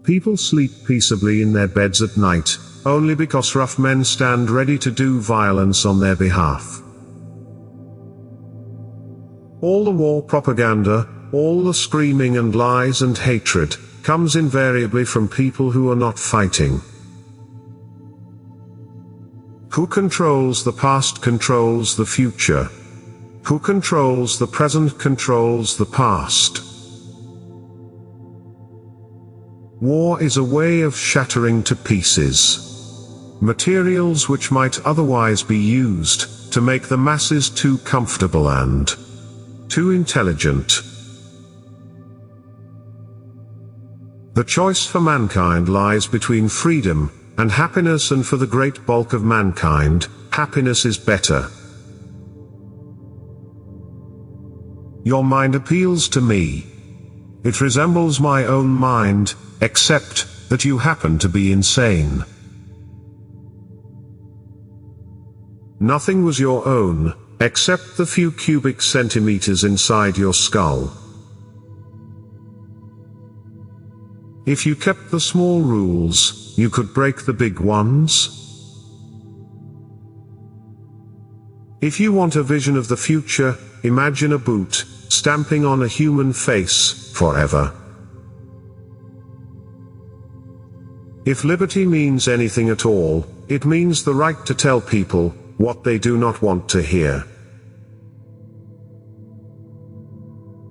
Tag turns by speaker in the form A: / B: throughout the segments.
A: People sleep peaceably in their beds at night, only because rough men stand ready to do violence on their behalf. All the war propaganda, all the screaming and lies and hatred, comes invariably from people who are not fighting. Who controls the past controls the future. Who controls the present controls the past. War is a way of shattering to pieces materials which might otherwise be used to make the masses too comfortable and too intelligent. The choice for mankind lies between freedom and happiness, and for the great bulk of mankind, happiness is better. Your mind appeals to me. It resembles my own mind, except that you happen to be insane. Nothing was your own, except the few cubic centimeters inside your skull. If you kept the small rules, you could break the big ones. If you want a vision of the future, imagine a boot stamping on a human face forever. If liberty means anything at all, it means the right to tell people what they do not want to hear.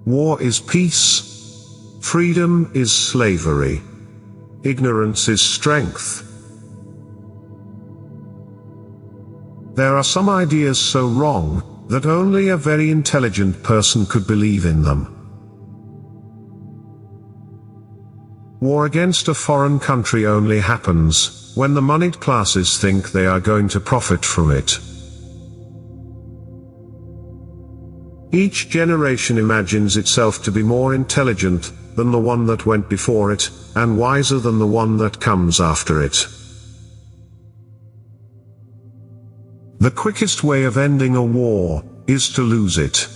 A: War is peace. Freedom is slavery. Ignorance is strength. There are some ideas so wrong that only a very intelligent person could believe in them. War against a foreign country only happens when the moneyed classes think they are going to profit from it. Each generation imagines itself to be more intelligent than the one that went before it, and wiser than the one that comes after it. The quickest way of ending a war is to lose it.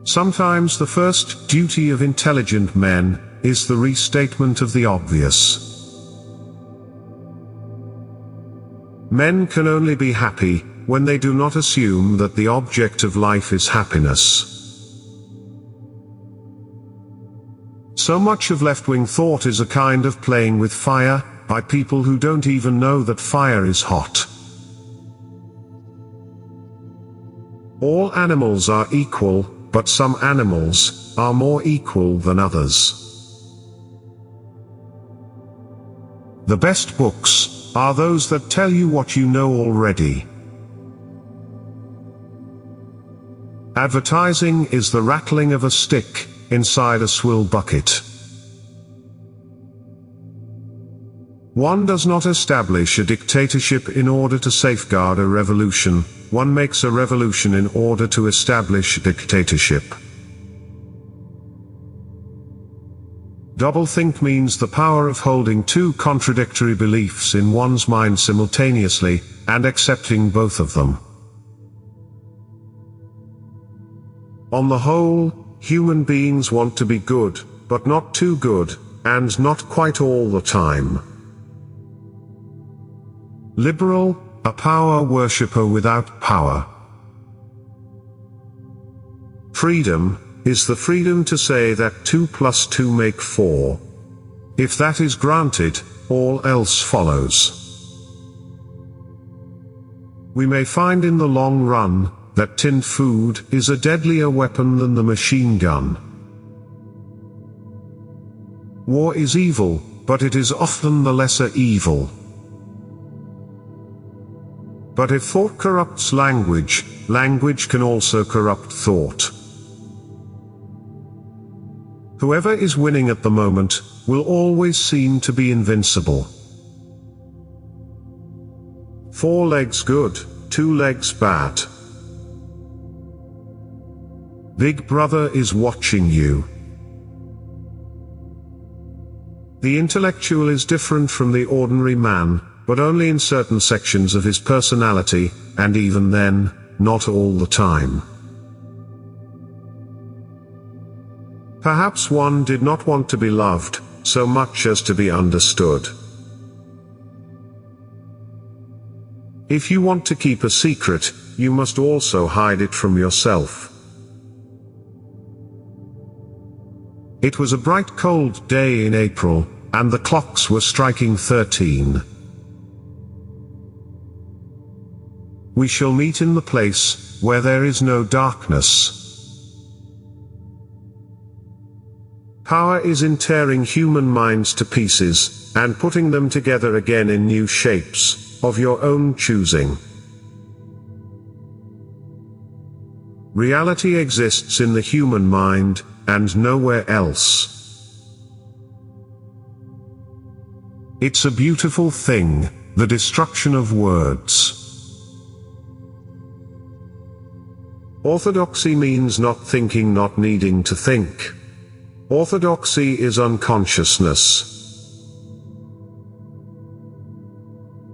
A: Sometimes the first duty of intelligent men is the restatement of the obvious. Men can only be happy when they do not assume that the object of life is happiness. So much of left-wing thought is a kind of playing with fire, by people who don't even know that fire is hot. All animals are equal, but some animals are more equal than others. The best books are those that tell you what you know already. Advertising is the rattling of a stick inside a swill bucket. One does not establish a dictatorship in order to safeguard a revolution, one makes a revolution in order to establish a dictatorship. Doublethink means the power of holding two contradictory beliefs in one's mind simultaneously, and accepting both of them. On the whole, human beings want to be good, but not too good, and not quite all the time. Liberal, a power worshipper without power. Freedom is the freedom to say that 2 + 2 make 4. If that is granted, all else follows. We may find in the long run that tinned food is a deadlier weapon than the machine gun. War is evil, but it is often the lesser evil. But if thought corrupts language, language can also corrupt thought. Whoever is winning at the moment will always seem to be invincible. 4 legs good, 2 legs bad. Big Brother is watching you. The intellectual is different from the ordinary man, but only in certain sections of his personality, and even then, not all the time. Perhaps one did not want to be loved so much as to be understood. If you want to keep a secret, you must also hide it from yourself. It was a bright cold day in April, and the clocks were striking 13. We shall meet in the place where there is no darkness. Power is in tearing human minds to pieces, and putting them together again in new shapes, of your own choosing. Reality exists in the human mind, and nowhere else. It's a beautiful thing, the destruction of words. Orthodoxy means not thinking, not needing to think. Orthodoxy is unconsciousness.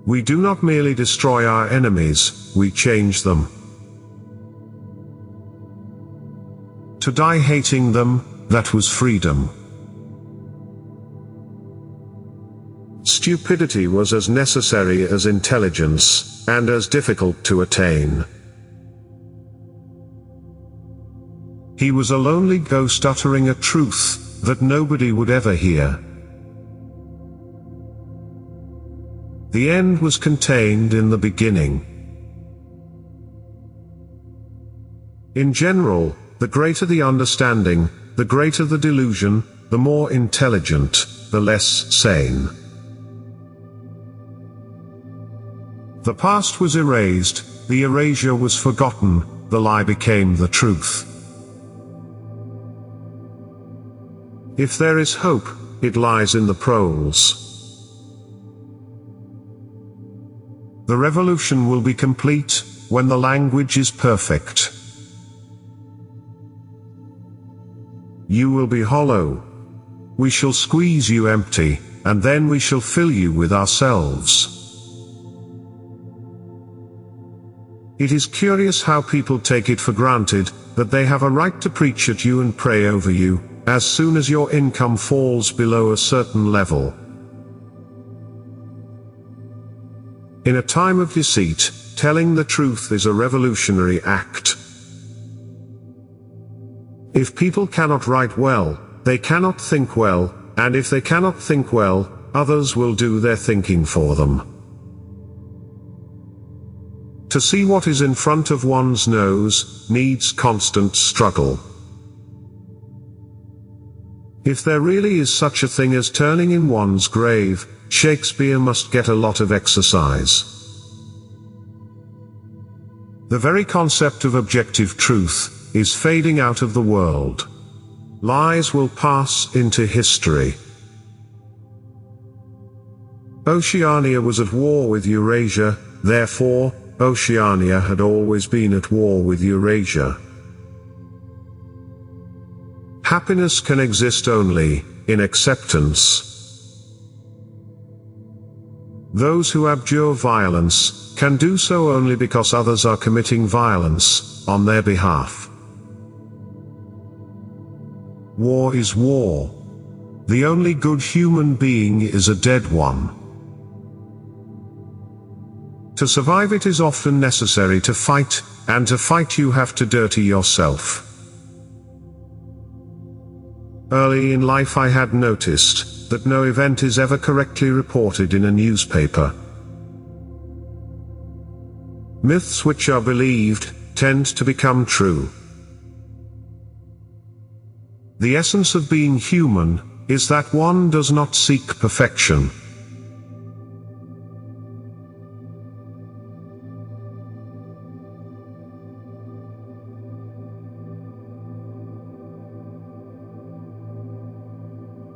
A: We do not merely destroy our enemies, we change them. To die hating them, that was freedom. Stupidity was as necessary as intelligence, and as difficult to attain. He was a lonely ghost uttering a truth that nobody would ever hear. The end was contained in the beginning. In general, the greater the understanding, the greater the delusion, the more intelligent, the less sane. The past was erased, the erasure was forgotten, the lie became the truth. If there is hope, it lies in the prose. The revolution will be complete when the language is perfect. You will be hollow. We shall squeeze you empty, and then we shall fill you with ourselves. It is curious how people take it for granted that they have a right to preach at you and pray over you, as soon as your income falls below a certain level. In a time of deceit, telling the truth is a revolutionary act. If people cannot write well, they cannot think well, and if they cannot think well, others will do their thinking for them. To see what is in front of one's nose needs constant struggle. If there really is such a thing as turning in one's grave, Shakespeare must get a lot of exercise. The very concept of objective truth is fading out of the world. Lies will pass into history. Oceania was at war with Eurasia, therefore, Oceania had always been at war with Eurasia. Happiness can exist only in acceptance. Those who abjure violence can do so only because others are committing violence on their behalf. War is war. The only good human being is a dead one. To survive it is often necessary to fight, and to fight you have to dirty yourself. Early in life I had noticed that no event is ever correctly reported in a newspaper. Myths which are believed tend to become true. The essence of being human is that one does not seek perfection.